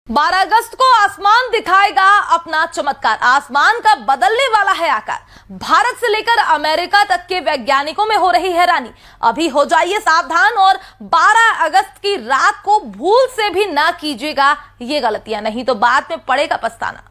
12 अगस्त को आसमान दिखाएगा अपना चमत्कार। आसमान का बदलने वाला है आकार। भारत से लेकर अमेरिका तक के वैज्ञानिकों में हो रही हैरानी। अभी हो जाइए सावधान और 12 अगस्त की रात को भूल से भी ना कीजिएगा ये गलतियां, नहीं तो बाद में पड़ेगा पछताना।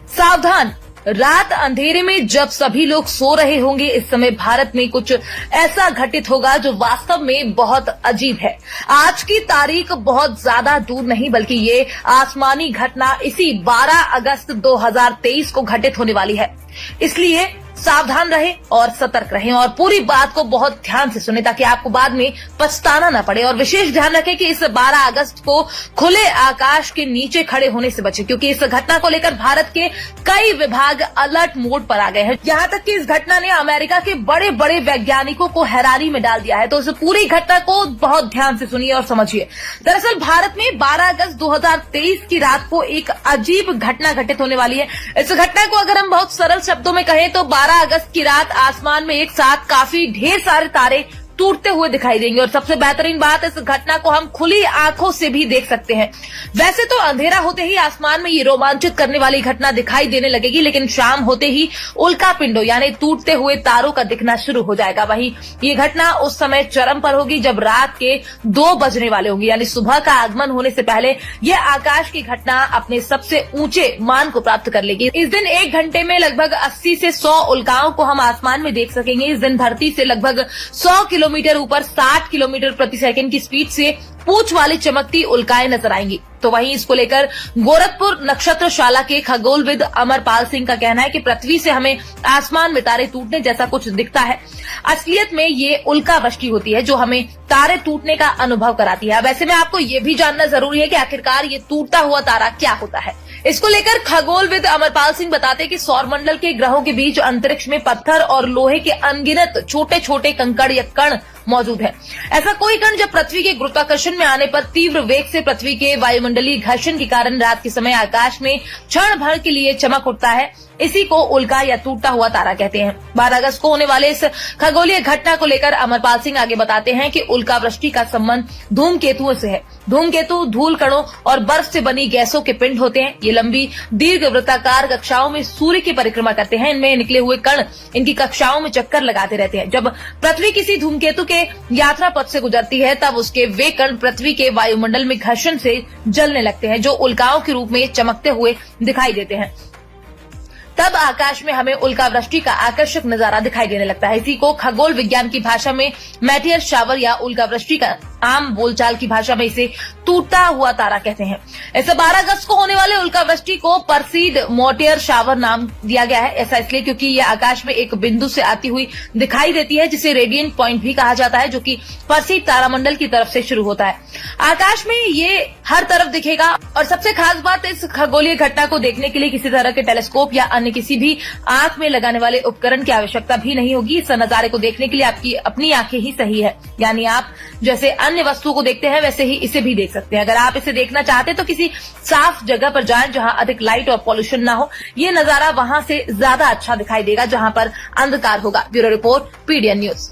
सावधान, रात अंधेरे में जब सभी लोग सो रहे होंगे, इस समय भारत में कुछ ऐसा घटित होगा जो वास्तव में बहुत अजीब है। आज की तारीख बहुत ज्यादा दूर नहीं, बल्कि ये आसमानी घटना इसी 12 अगस्त 2023 को घटित होने वाली है। इसलिए सावधान रहें और सतर्क रहें और पूरी बात को बहुत ध्यान से सुनें ताकि आपको बाद में पछताना न पड़े। और विशेष ध्यान रखें कि इस 12 अगस्त को खुले आकाश के नीचे खड़े होने से बचें, क्योंकि इस घटना को लेकर भारत के कई विभाग अलर्ट मोड पर आ गए हैं। यहाँ तक कि इस घटना ने अमेरिका के बड़े बड़े वैज्ञानिकों को हैरानी में डाल दिया है। तो इस पूरी घटना को बहुत ध्यान से सुनिए और समझिए। दरअसल भारत में 12 अगस्त 2023 की रात को एक अजीब घटना घटित होने वाली है। इस घटना को अगर हम बहुत सरल शब्दों में कहें तो 12 अगस्त की रात आसमान में एक साथ काफी ढेर सारे तारे टूटते हुए दिखाई देंगे। और सबसे बेहतरीन बात, इस घटना को हम खुली आंखों से भी देख सकते हैं। वैसे तो अंधेरा होते ही आसमान में ये रोमांचित करने वाली घटना दिखाई देने लगेगी, लेकिन शाम होते ही उल्का पिंडों यानी टूटते हुए तारों का दिखना शुरू हो जाएगा। वहीं ये घटना उस समय चरम पर होगी जब रात के 2 बजने वाले होंगे, यानी सुबह का आगमन होने से पहले ये आकाश की घटना अपने सबसे ऊंचे मान को प्राप्त कर लेगी। इस दिन 1 घंटे में लगभग 80 से 100 उल्काओं को हम आसमान में देख सकेंगे। इस दिन धरती से लगभग 100 किलोमीटर ऊपर 60 किलोमीटर प्रति सेकंड की स्पीड से पूंछ वाली चमकती उल्काएं नजर आएंगी। तो वहीं इसको लेकर गोरखपुर नक्षत्रशाला के खगोलविद अमरपाल सिंह का कहना है कि पृथ्वी से हमें आसमान में तारे टूटने जैसा कुछ दिखता है। असलियत में ये उल्का वृष्टि होती है जो हमें तारे टूटने का अनुभव कराती है। वैसे में आपको ये भी जानना जरूरी है कि आखिरकार ये टूटता हुआ तारा क्या होता है। इसको लेकर खगोलविद अमरपाल सिंह बताते हैं कि सौरमंडल के ग्रहों के बीच अंतरिक्ष में पत्थर और लोहे के अनगिनत छोटे छोटे कंकड़ या कण मौजूद है। ऐसा कोई कण जब पृथ्वी के गुरुत्वाकर्षण में आने पर तीव्र वेग से पृथ्वी के वायुमंडलीय घर्षण के कारण रात के समय आकाश में क्षण भर के लिए चमक उठता है, इसी को उल्का या टूटता हुआ तारा कहते हैं। 12 अगस्त को होने वाले इस खगोलीय घटना को लेकर अमरपाल सिंह आगे बताते हैं कि उल्का वृष्टि का संबंध धूमकेतुओं से है। धूमकेतु धूल कणों और बर्फ से बनी गैसों के पिंड होते हैं। ये लंबी दीर्घ वृत्ताकार कक्षाओं में सूर्य की परिक्रमा करते हैं। इनमें निकले हुए कण इनकी कक्षाओं में चक्कर लगाते रहते हैं। जब पृथ्वी किसी धूमकेतु के यात्रा पथ से गुजरती है तब उसके वे कण पृथ्वी के वायुमंडल में घर्षण से जलने लगते हैं, जो उल्काओं के रूप में चमकते हुए दिखाई देते हैं। तब आकाश में हमें उल्का वृष्टि का आकर्षक नजारा दिखाई देने लगता है। इसी को खगोल विज्ञान की भाषा में मेटियर शावर या उल्का वृष्टि का, आम बोलचाल की भाषा में इसे टूटता हुआ तारा कहते हैं। ऐसे 12 अगस्त को होने वाले उल्का वृष्टि को परसीड मोटियर शावर नाम दिया गया है। ऐसा इसलिए क्योंकि ये आकाश में एक बिंदु से आती हुई दिखाई देती है, जिसे रेडियंट पॉइंट भी कहा जाता है, जो कि परसीड तारामंडल की तरफ से शुरू होता है। आकाश में ये हर तरफ दिखेगा। और सबसे खास बात, इस खगोलीय घटना को देखने के लिए किसी तरह के टेलीस्कोप या अन्य किसी भी आंख में लगाने वाले उपकरण की आवश्यकता भी नहीं होगी। इस नजारे को देखने के लिए आपकी अपनी आंखें ही सही है, यानी आप जैसे अन्य वस्तुओं को देखते हैं वैसे ही इसे भी देख सकते हैं। अगर आप इसे देखना चाहते हैं तो किसी साफ जगह पर जाएं जहां अधिक लाइट और पॉल्यूशन ना हो। ये नजारा वहां से ज्यादा अच्छा दिखाई देगा जहां पर अंधकार होगा। Bureau report, PDN news.